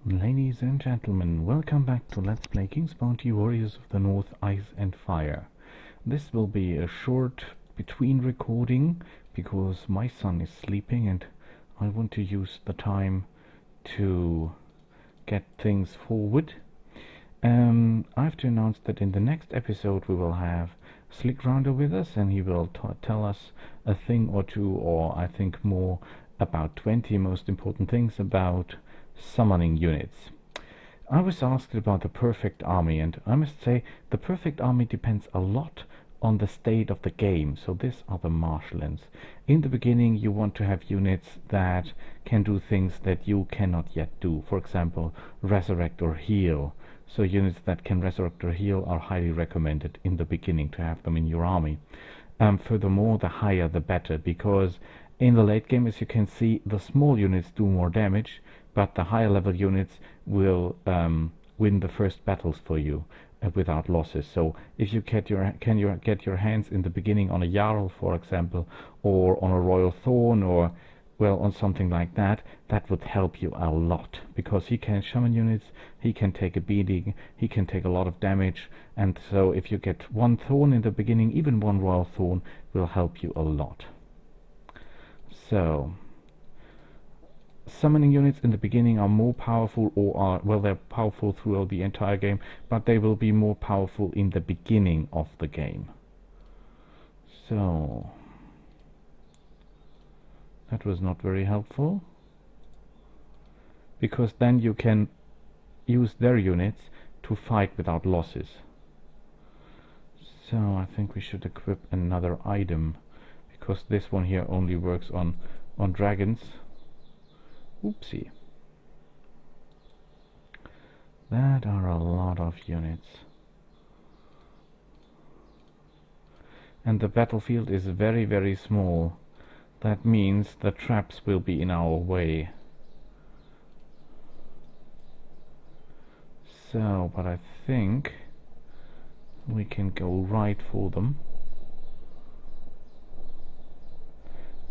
Ladies and gentlemen, welcome back to Let's Play King's Bounty Warriors of the North Ice and Fire. This will be a short between recording because my son is sleeping and I want to use the time to get things forward. I have to announce that in the next episode we will have Slickrounder with us, and he will tell us a thing or two, or I think more, about 20 most important things about summoning units. I was asked about the perfect army, and I must say the perfect army depends a lot on the state of the game. So these are the marshlands. In the beginning you want to have units that can do things that you cannot yet do. For example, resurrect or heal. So units that can resurrect or heal are highly recommended in the beginning to have them in your army. Furthermore, the higher the better, because in the late game, as you can see, the small units do more damage, but the higher level units will win the first battles for you without losses. So if you get your hands in the beginning on a Jarl, for example, or on a Royal Thorn, or well, on something like that, that would help you a lot, because he can summon units, he can take a beating, he can take a lot of damage, and so if you get one Thorn in the beginning, even one Royal Thorn will help you a lot. So summoning units in the beginning are more powerful, or are, well, they're powerful throughout the entire game, but they will be more powerful in the beginning of the game. So that was not very helpful, because then you can use their units to fight without losses. So I think we should equip another item, because this one here only works on dragons. Oopsie. That are a lot of units. And the battlefield is very, very small. That means the traps will be in our way. So, but I think we can go right for them.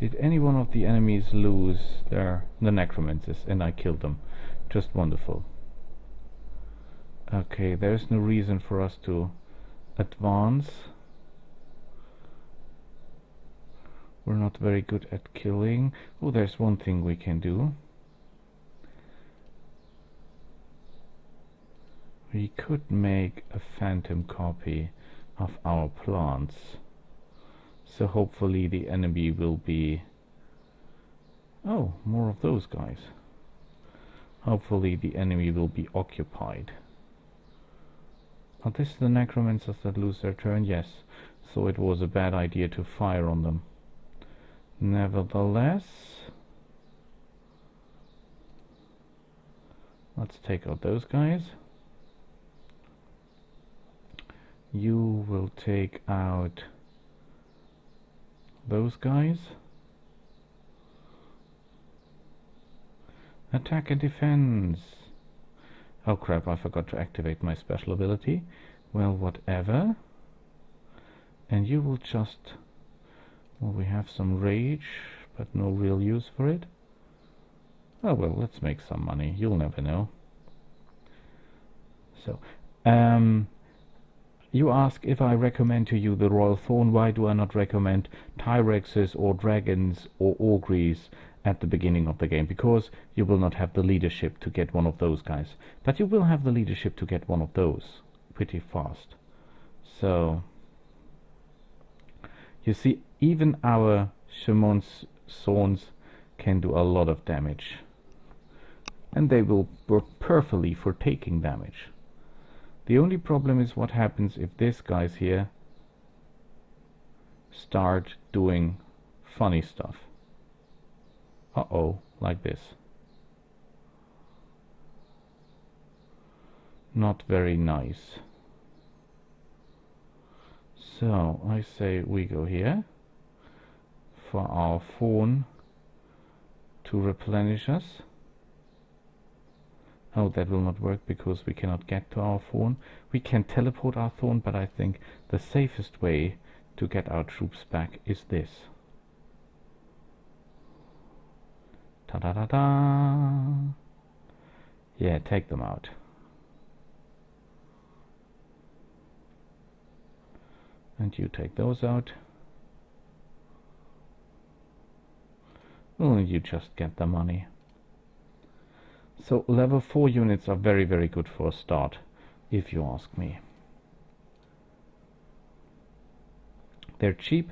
Did any one of the enemies lose the necromancers? And I killed them. Just wonderful. Okay, there's no reason for us to advance. We're not very good at killing. Oh, there's one thing we can do. We could make a phantom copy of our plants. So hopefully the enemy will be... Oh, more of those guys. Hopefully the enemy will be occupied. Are this the necromancers that lose their turn? Yes. So it was a bad idea to fire on them. Nevertheless, let's take out those guys. You will take out those guys. Attack and defense. Oh crap, I forgot to activate my special ability. Well, whatever. And you will just... Well, we have some rage, but no real use for it. Oh well, let's make some money. You'll never know. So, you ask if I recommend to you the Royal Thorn. Why do I not recommend Tyrexes or Dragons or Ogres at the beginning of the game? Because you will not have the leadership to get one of those guys. But you will have the leadership to get one of those pretty fast. So, you see, even our Shaman's Swords can do a lot of damage. And they will work perfectly for taking damage. The only problem is what happens if these guys here start doing funny stuff. Uh-oh, like this. Not very nice. So, I say we go here for our phone to replenish us. Oh, that will not work because we cannot get to our Thorn. We can teleport our Thorn, but I think the safest way to get our troops back is this. Ta-da-da-da! Yeah, take them out. And you take those out. Oh, you just get the money. So level 4 units are very, very good for a start, if you ask me. They're cheap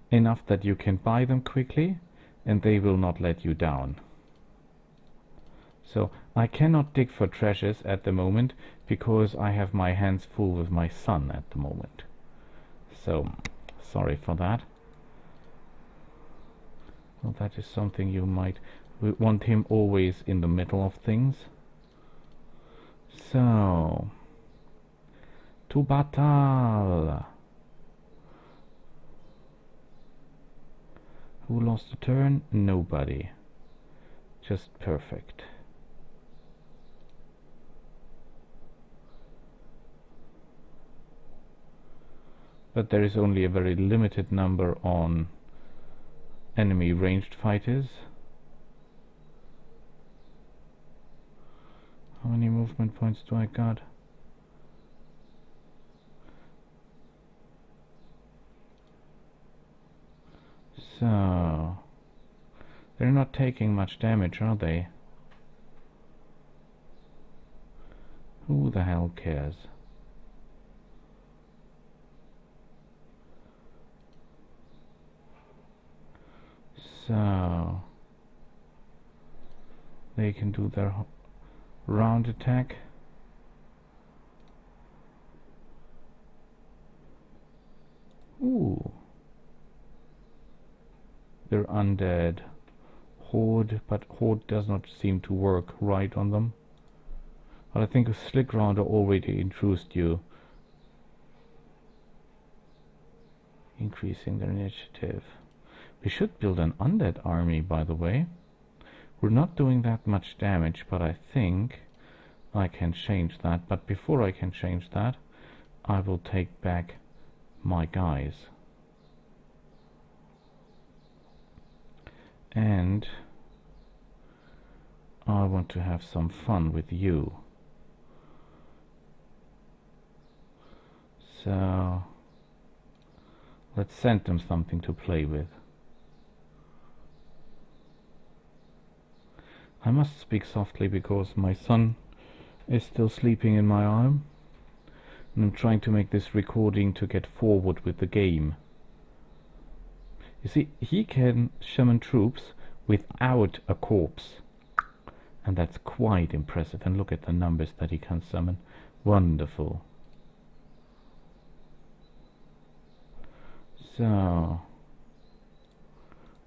enough that you can buy them quickly, and they will not let you down. So I cannot dig for treasures at the moment because I have my hands full with my son at the moment. So sorry for that. Well, that is something you might want him always in the middle of things. So to battle. Who lost a turn? Nobody. Just perfect. But there is only a very limited number on enemy ranged fighters. How many movement points do I got? So they're not taking much damage, are they? Who the hell cares? So they can do their round attack. Ooh. They're undead. Horde, but Horde does not seem to work right on them. But I think a Slick Rounder already introduced you. Increasing their initiative. We should build an undead army, by the way. We're not doing that much damage, but I think I can change that. But before I can change that, I will take back my guys. And I want to have some fun with you. So let's send them something to play with. I must speak softly because my son is still sleeping in my arm, and I'm trying to make this recording to get forward with the game. You see, he can summon troops without a corpse, and that's quite impressive. And look at the numbers that he can summon. Wonderful. So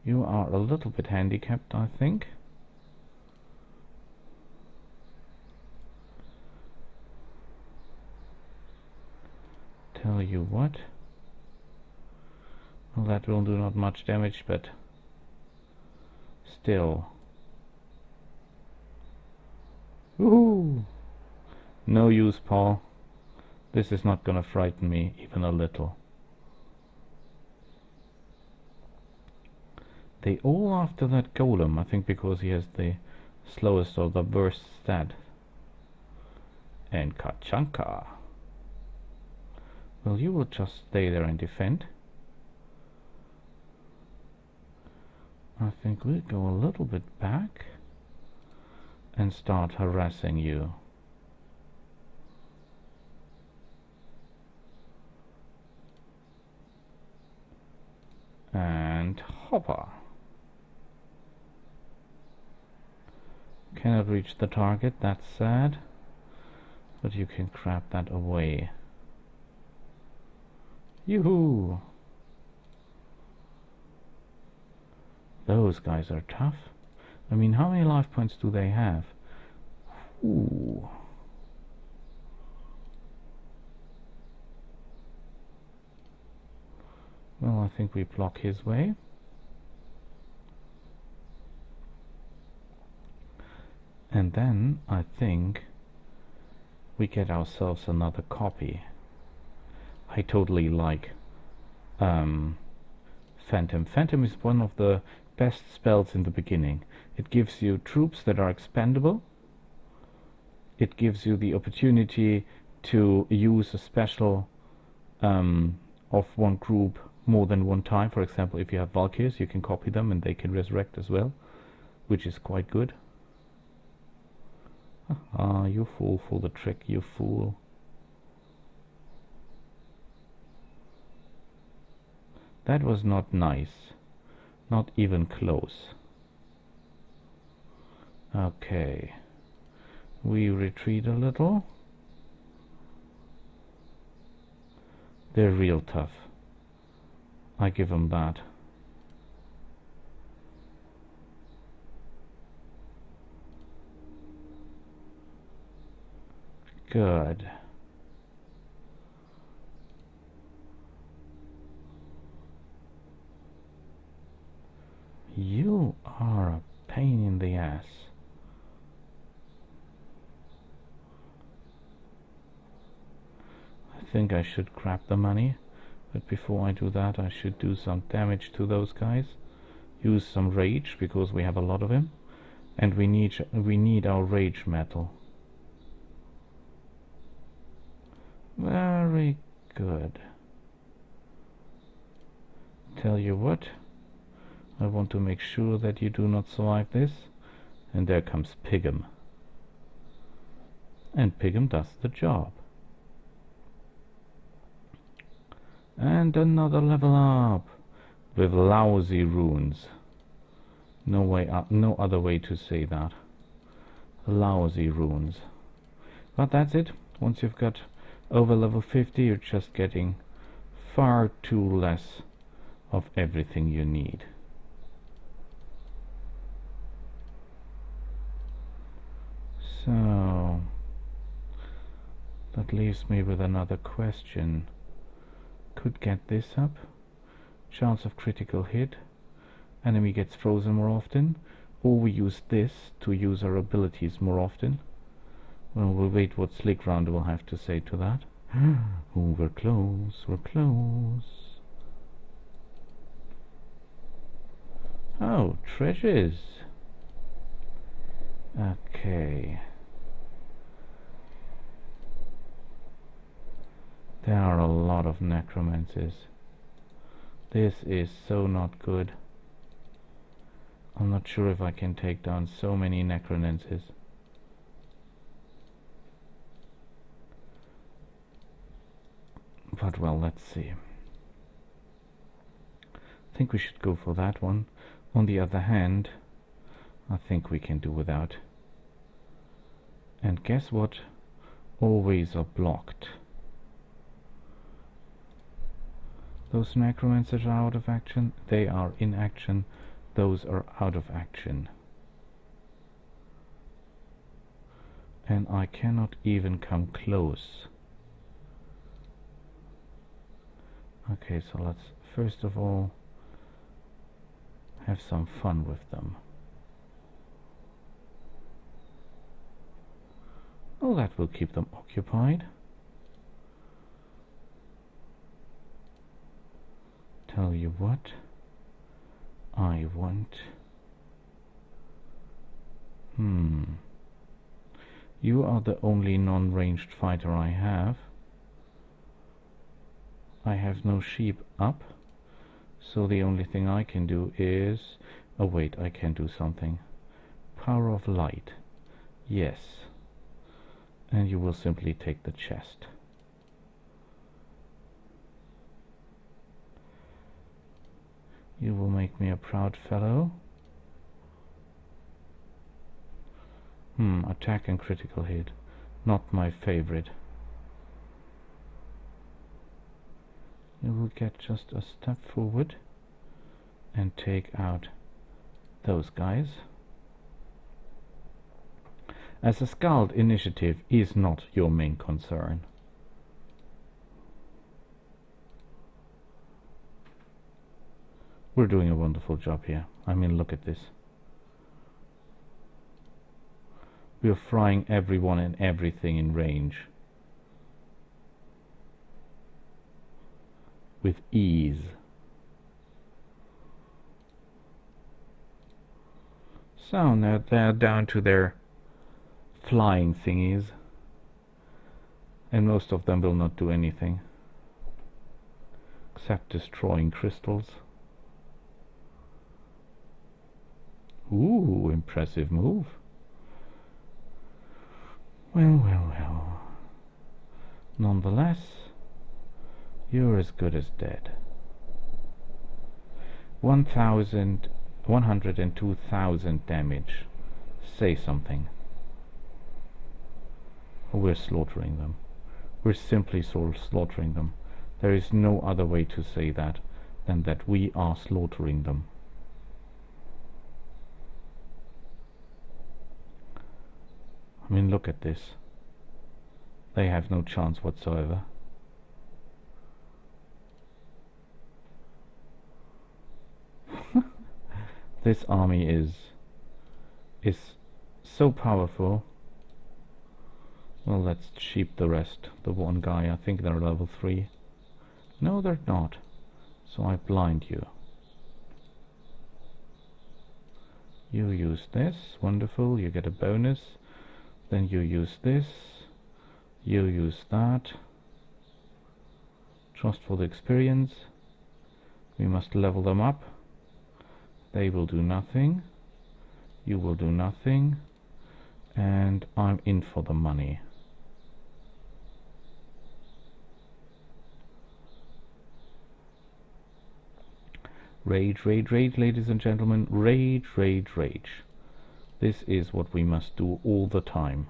you are a little bit handicapped, I think. Tell you what, well, that will do not much damage, but still. Woohoo! No use, Paul. This is not gonna frighten me even a little. They all after that golem, I think, because he has the slowest or the worst stat. And Kachanka. Well, you will just stay there and defend. I think we'll go a little bit back and start harassing you. And hopper. Cannot reach the target, that's sad. But you can grab that away. Yoo-hoo! Those guys are tough. I mean, how many life points do they have? Ooh. Well, I think we block his way. And then I think we get ourselves another copy. I totally like Phantom. Phantom is one of the best spells in the beginning. It gives you troops that are expendable, it gives you the opportunity to use a special of one group more than one time. For example, if you have Valkyries, you can copy them and they can resurrect as well, which is quite good. Ah, you fool for the trick, you fool. That was not nice. Not even close. Okay. We retreat a little. They're real tough. I give them that. Good. You are a pain in the ass. I think I should grab the money, but before I do that I should do some damage to those guys. Use some rage, because we have a lot of him, and we need our rage metal. Very good. Tell you what, I want to make sure that you do not survive this. And there comes Pigum. And Pigum does the job. And another level up with lousy runes. No way up, no other way to say that. Lousy runes. But that's it. Once you've got over level 50, you're just getting far too less of everything you need. So that leaves me with another question. Could get this up. Chance of critical hit. Enemy gets frozen more often. Or we use this to use our abilities more often. Well, we'll wait what Slickround will have to say to that. Oh, we're close, we're close. Oh, treasures. Okay. There are a lot of necromancers. This is so not good. I'm not sure if I can take down so many necromancers. But well, let's see. I think we should go for that one. On the other hand, I think we can do without. And guess what? Always are blocked. Those necromancers are out of action. They are in action. Those are out of action. And I cannot even come close. Okay, so let's first of all have some fun with them. Oh, that will keep them occupied. Tell you what, I want... You are the only non-ranged fighter I have. I have no sheep up, so the only thing I can do is... Oh wait, I can do something. Power of light. Yes. And you will simply take the chest. You will make me a proud fellow. Attack and critical hit. Not my favorite. You will get just a step forward and take out those guys. As a Skald, initiative is not your main concern. We're doing a wonderful job here. I mean, look at this. We're frying everyone and everything in range. With ease. So now they're down to their flying thingies, and most of them will not do anything except destroying crystals. Ooh, impressive move. Well, well, well. Nonetheless, you're as good as dead. 102,000 damage. Say something. We're slaughtering them. We're simply slaughtering them. There is no other way to say that than that we are slaughtering them. I mean, look at this. They have no chance whatsoever. This army is so powerful. Well, let's sheep the rest. The one guy, I think they're level 3. No, they're not. So I blind you. You use this. Wonderful. You get a bonus. Then you use this. You use that. Just for the experience. We must level them up. They will do nothing. You will do nothing. And I'm in for the money. Rage, rage, rage, ladies and gentlemen. Rage, rage, rage. This is what we must do all the time.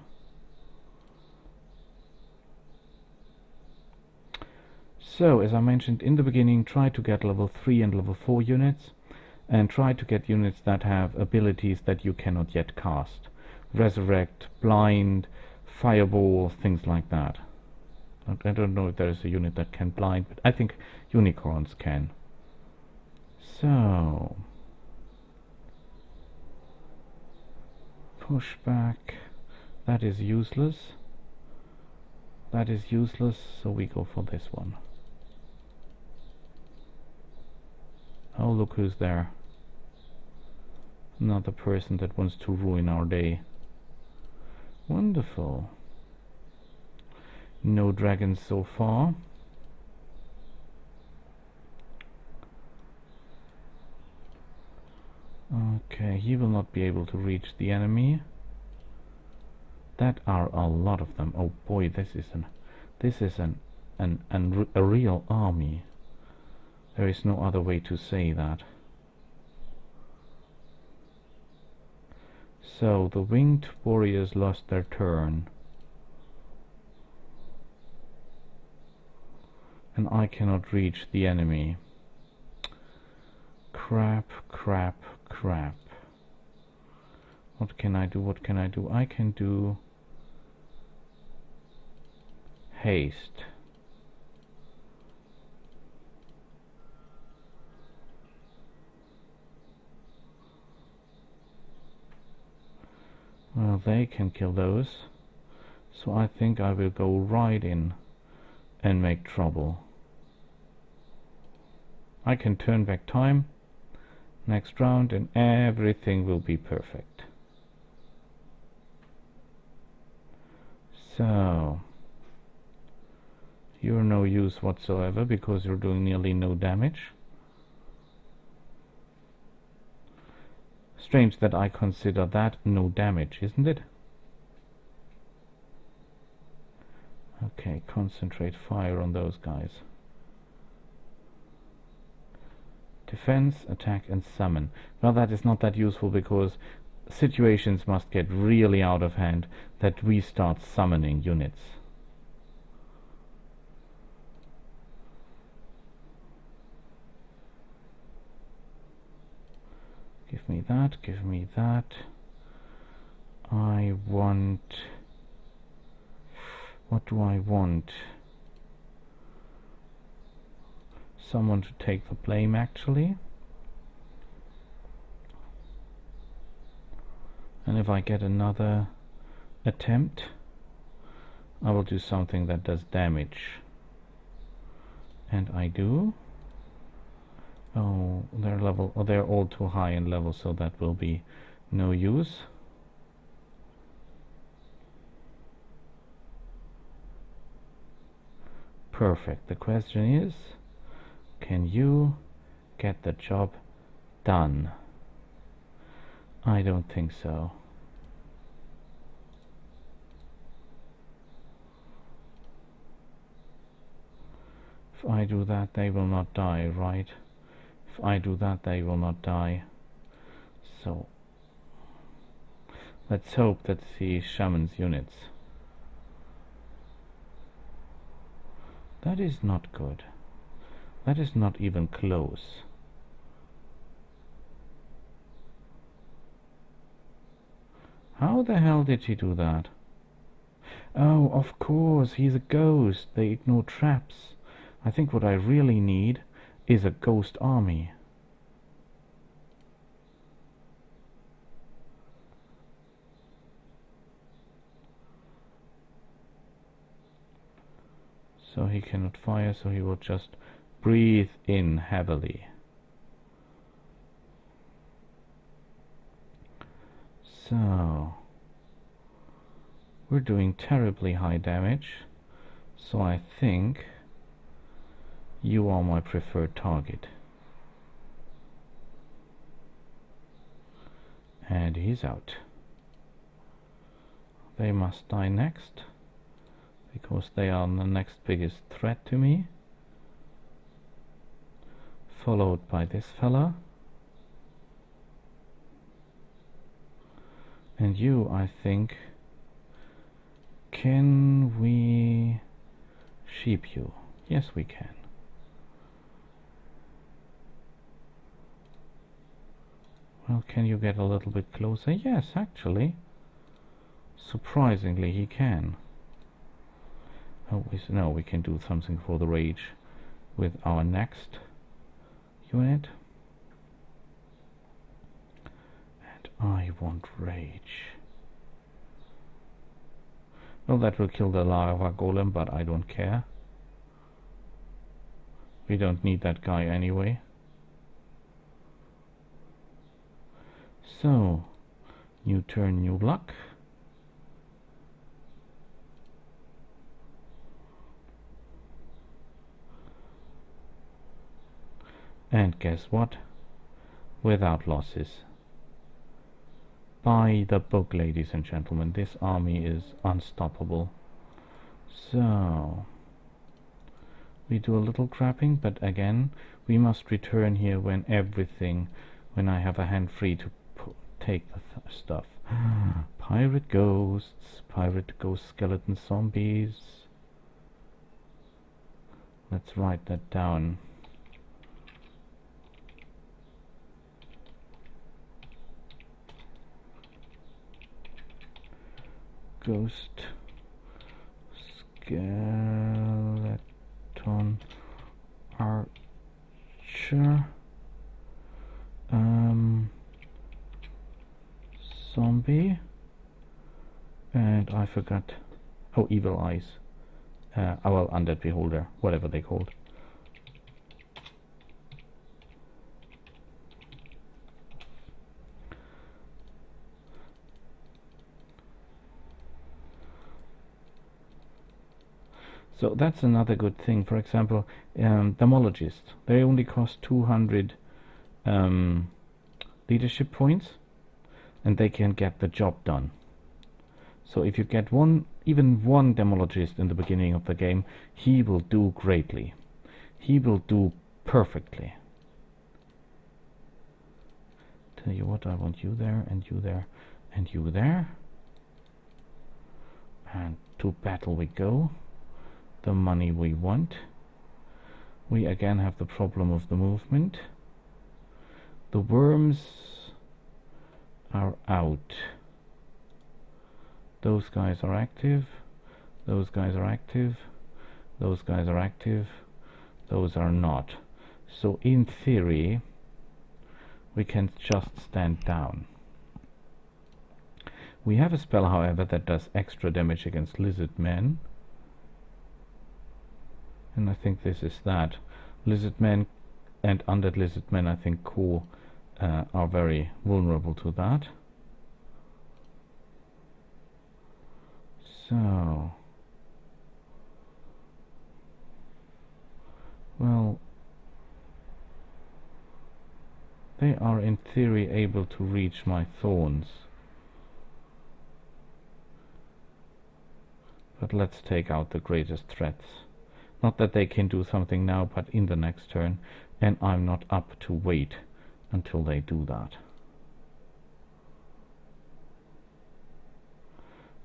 So, as I mentioned in the beginning, try to get level 3 and level 4 units, and try to get units that have abilities that you cannot yet cast. Resurrect, blind, fireball, things like that. I don't know if there is a unit that can blind, but I think unicorns can. So, push back. That is useless. That is useless, so we go for this one. Oh, look who's there. Another person that wants to ruin our day. Wonderful. No dragons so far. Okay, he will not be able to reach the enemy. That are a lot of them. Oh boy, this is a real army. There is no other way to say that. So the winged warriors lost their turn. And I cannot reach the enemy. Crap, crap, crap. What can I do? What can I do? I can do haste. Well, they can kill those. So I think I will go right in and make trouble. I can turn back time next round and everything will be perfect. So, you're no use whatsoever because you're doing nearly no damage. Strange that I consider that no damage, isn't it? Okay, concentrate fire on those guys. Defense, attack and summon. Well, that is not that useful because situations must get really out of hand that we start summoning units. Give me that, give me that. I want... What do I want? Someone to take the blame, actually. And if I get another attempt, I will do something that does damage. And I do. Oh, they're all too high in level, so that will be no use. perfect. The question is, can you get the job done? I don't think so. If I do that, they will not die, right? If I do that, they will not die. So let's hope that the shaman's units. That is not good. That is not even close. How the hell did he do that? Oh, of course, he's a ghost. They ignore traps. I think what I really need is a ghost army. So he cannot fire, so he will just breathe in heavily. So we're doing terribly high damage, so I think you are my preferred target. And he's out. They must die next, because they are the next biggest threat to me, followed by this fella. And you, I think, can we sheep you? Yes, we can. Well, can you get a little bit closer? Yes, actually. Surprisingly, he can. Oh, no, we can do something for the rage with our next unit. And I want rage. Well, that will kill the lava golem, but I don't care. We don't need that guy anyway. So, new turn, new luck. And guess what? Without losses. By the book, ladies and gentlemen, this army is unstoppable. So we do a little crapping, but again we must return here when I have a hand free to take the stuff. Pirate ghost skeleton zombies. Let's write that down. Ghost skeleton archer zombie, and I forgot. Oh, evil eyes. Well, undead beholder, whatever they called. So that's another good thing. For example, demologists, they only cost 200 leadership points, and they can get the job done. So if you get even one demologist in the beginning of the game, he will do greatly. He will do perfectly. Tell you what, I want you there, and you there, and you there. And to battle we go. The money we want. We again have the problem of the movement. The worms are out. Those guys are active. Those guys are active. Those guys are active. Those are not. So in theory we can just stand down. We have a spell, however, that does extra damage against lizard men. And I think this is that. Lizard men and undead lizard men, I think, are very vulnerable to that. So they are in theory able to reach my thorns. But let's take out the greatest threats. Not that they can do something now, but in the next turn, and I'm not up to wait until they do that.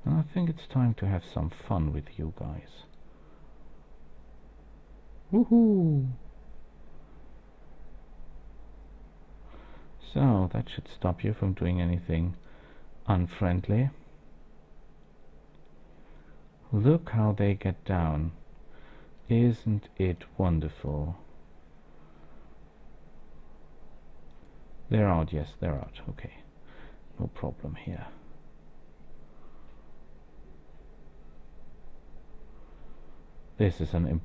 And I think it's time to have some fun with you guys. Woohoo! So that should stop you from doing anything unfriendly. Look how they get down. Isn't it wonderful? They're out, yes, they're out. Okay, no problem here. This is an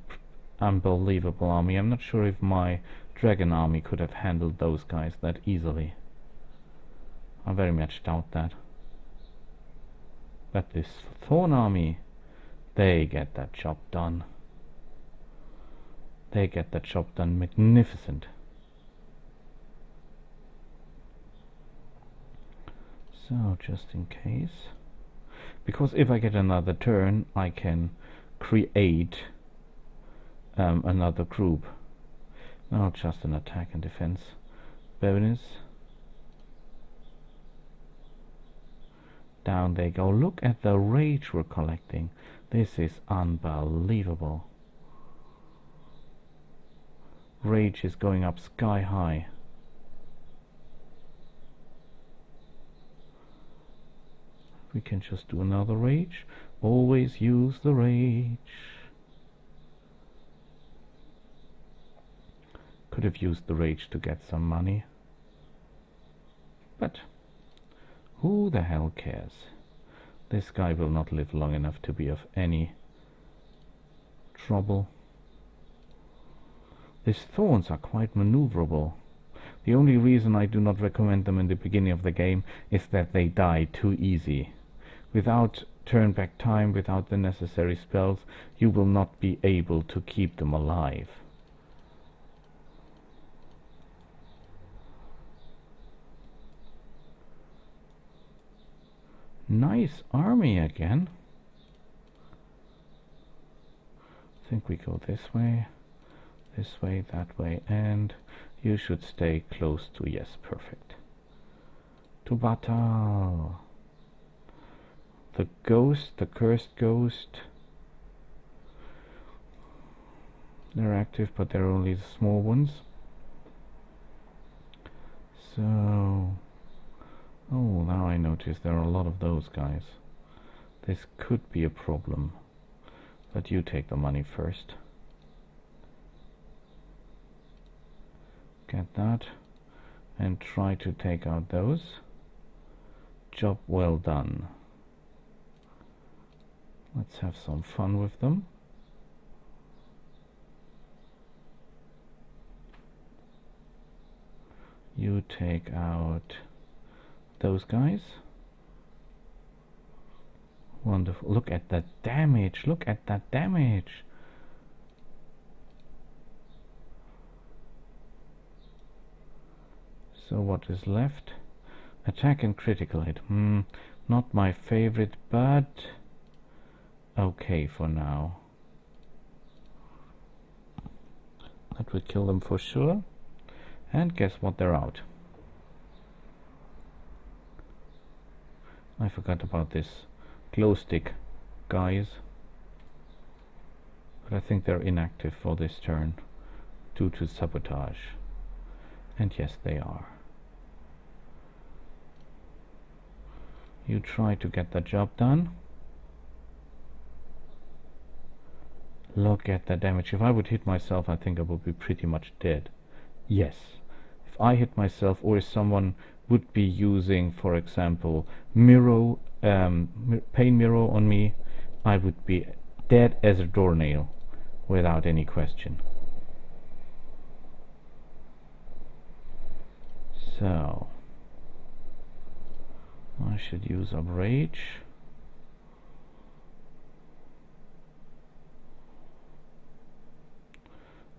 unbelievable army. I'm not sure if my dragon army could have handled those guys that easily. I very much doubt that. But this Thorn army, they get that job done. They get that job done magnificent. So, just in case. Because if I get another turn, I can create another group. Not just an attack and defense bonus. Down they go. Look at the rage we're collecting. This is unbelievable. Rage is going up sky high. We can just do another rage. Always use the rage. Could have used the rage to get some money. But who the hell cares? This guy will not live long enough to be of any trouble. These thorns are quite maneuverable. The only reason I do not recommend them in the beginning of the game is that they die too easy. Without turn back time, without the necessary spells, you will not be able to keep them alive. Nice army again. I think we go this way, that way, and you should stay close to, yes, perfect. To battle. The ghost, the cursed ghost. They're active, but they're only the small ones. So, oh, now I notice there are a lot of those guys. This could be a problem. But you take the money first. Get that. And try to take out those. Job well done. Let's have some fun with them. You take out those guys. Wonderful. Look at that damage. Look at that damage. So what is left? Attack and critical hit. Not my favorite, but okay for now. That would kill them for sure. And guess what? They're out. I forgot about this glow stick guys. But I think they're inactive for this turn due to sabotage. And yes, they are. You try to get the job done. Look at the damage. If I would hit myself, I think I would be pretty much dead. Yes. If I hit myself, or if someone would be using, for example, pain mirror on me, I would be dead as a doornail without any question. So I should use up rage.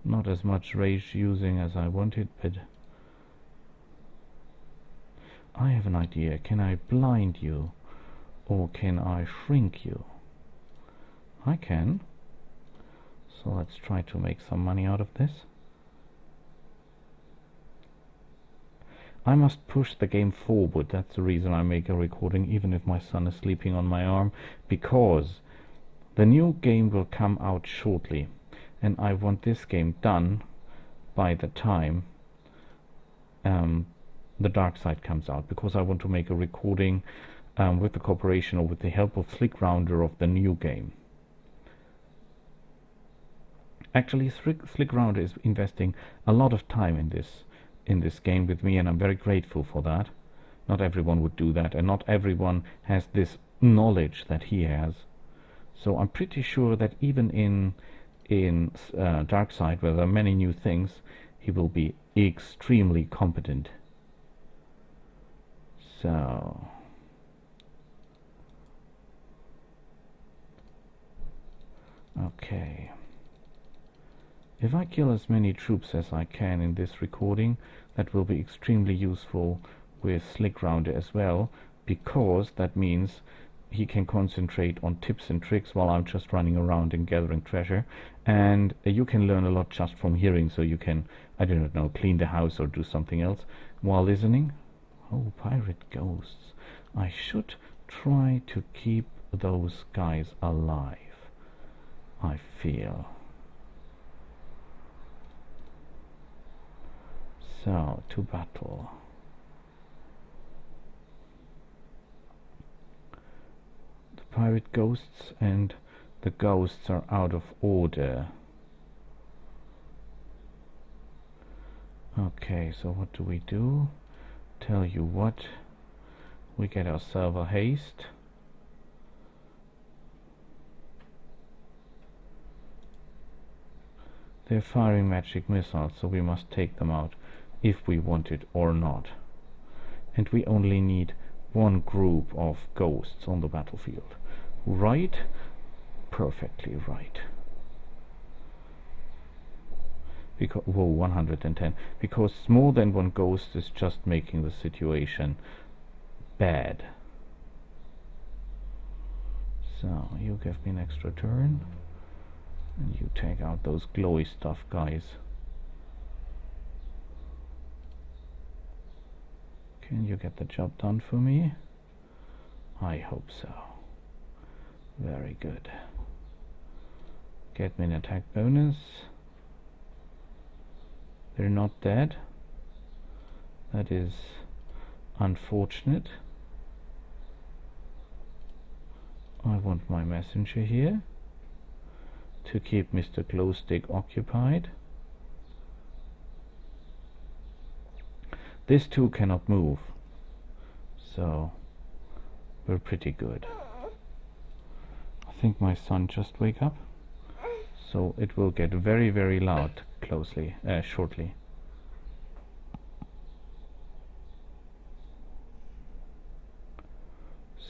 Not as much rage using as I wanted, but I have an idea. Can I blind you? Or can I shrink you? I can. So let's try to make some money out of this. I must push the game forward. That's the reason I make a recording, even if my son is sleeping on my arm, because the new game will come out shortly, and I want this game done by the time the Dark Side comes out, because I want to make a recording with the cooperation or with the help of Slickrounder of the new game. Actually, Slickrounder is investing a lot of time in this game with me, and I'm very grateful for that. Not everyone would do that, and not everyone has this knowledge that he has. So I'm pretty sure that even in Dark Side, where there are many new things, he will be extremely competent. So okay. If I kill as many troops as I can in this recording, that will be extremely useful with Slickrounder as well, because that means he can concentrate on tips and tricks while I'm just running around and gathering treasure. And you can learn a lot just from hearing, so you can, I don't know, clean the house or do something else while listening. Oh, pirate ghosts. I should try to keep those guys alive, I feel. So, to battle. The pirate ghosts and the ghosts are out of order. Okay, so what do we do? Tell you what, we get ourselves a haste. They're firing magic missiles, so we must take them out if we want it or not. And we only need one group of ghosts on the battlefield. Right? Perfectly right. Because, whoa, 110. Because more than one ghost is just making the situation bad. So, you give me an extra turn. And you take out those glowy stuff guys. Can you get the job done for me? I hope so. Very good. Get me an attack bonus. They're not dead. That is unfortunate. I want my messenger here to keep Mr. Glowstick occupied. This too cannot move, so we're pretty good. I think my son just wake up, so it will get very, very loud shortly.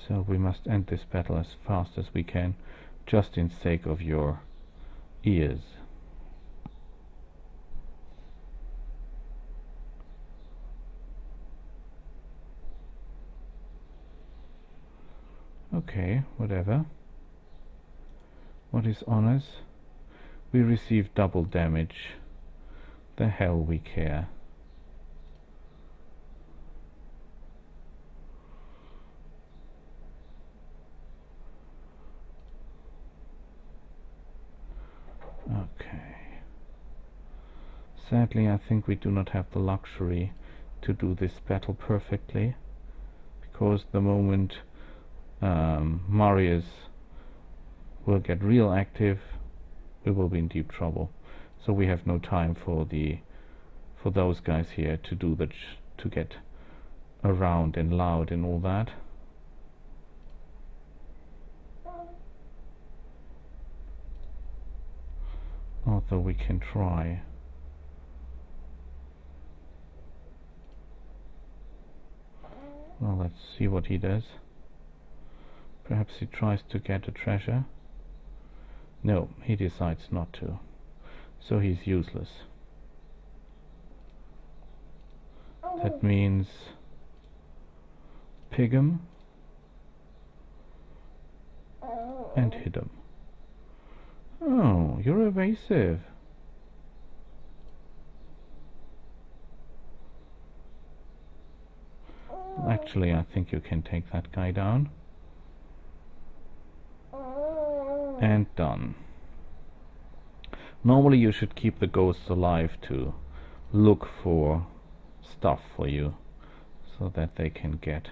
So we must end this battle as fast as we can, just in sake of your ears. Okay, whatever. What is honors? We receive double damage. The hell we care. Okay. Sadly, I think we do not have the luxury to do this battle perfectly, because the moment Marius will get real active, we will be in deep trouble. So we have no time for those guys here to do to get around and loud and all that. Although we can try. Well, let's see what he does. Perhaps he tries to get a treasure. No, he decides not to. So he's useless. That means pig him, and hit him. Oh, you're evasive. Actually, I think you can take that guy down. And done. Normally you should keep the ghosts alive to look for stuff for you, so that they can get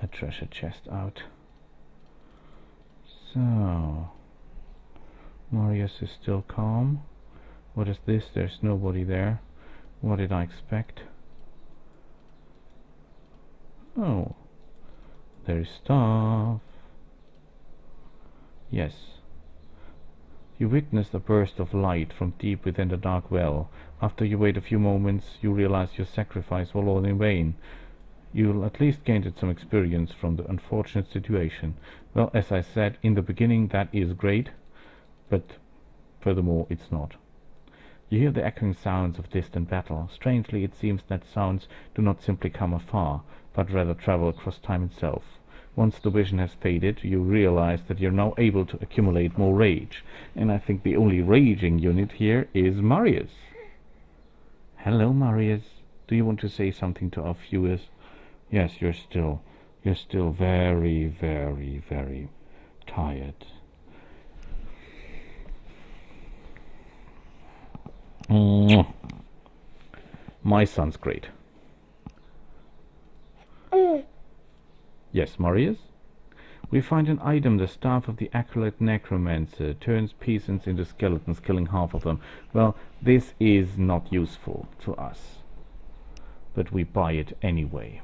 a treasure chest out. So, Marius is still calm. What is this? There's nobody there. What did I expect? Oh, there is stuff. Yes. You witness a burst of light from deep within the dark well. After you wait a few moments, you realize your sacrifice was all in vain. You'll at least gained some experience from the unfortunate situation. Well, as I said in the beginning, that is great, but furthermore, it's not. You hear the echoing sounds of distant battle. Strangely, it seems that sounds do not simply come afar, but rather travel across time itself. Once the vision has faded, you realize that you're now able to accumulate more rage. And I think the only raging unit here is Marius. Hello, Marius. Do you want to say something to our viewers? Yes, you're still very, very, very tired. My son's great. Yes, Marius? We find an item, the staff of the Acolyte Necromancer, turns peasants into skeletons, killing half of them. Well, this is not useful to us, but we buy it anyway.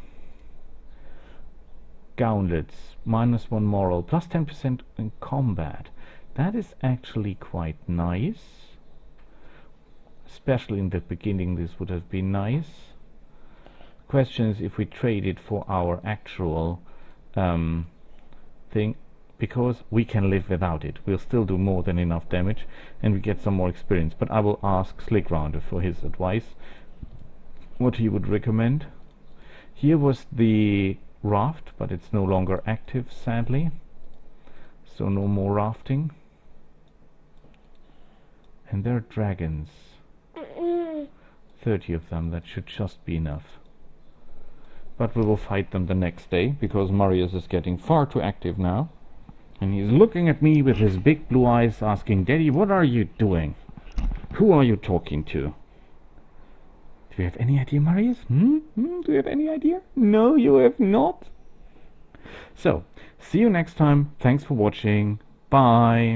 Gauntlets, -1 moral, plus 10% in combat. That is actually quite nice. Especially in the beginning, this would have been nice. Question is if we trade it for our actual thing, because we can live without it. We'll still do more than enough damage, and we get some more experience. But I will ask Slickrounder for his advice, what he would recommend. Here was the raft, but it's no longer active, sadly. So no more rafting. And there are dragons. 30 of them, that should just be enough. But we will fight them the next day, because Marius is getting far too active now. And he's looking at me with his big blue eyes, asking, Daddy, what are you doing? Who are you talking to? Do you have any idea, Marius? Do you have any idea? No, you have not. So, see you next time. Thanks for watching. Bye.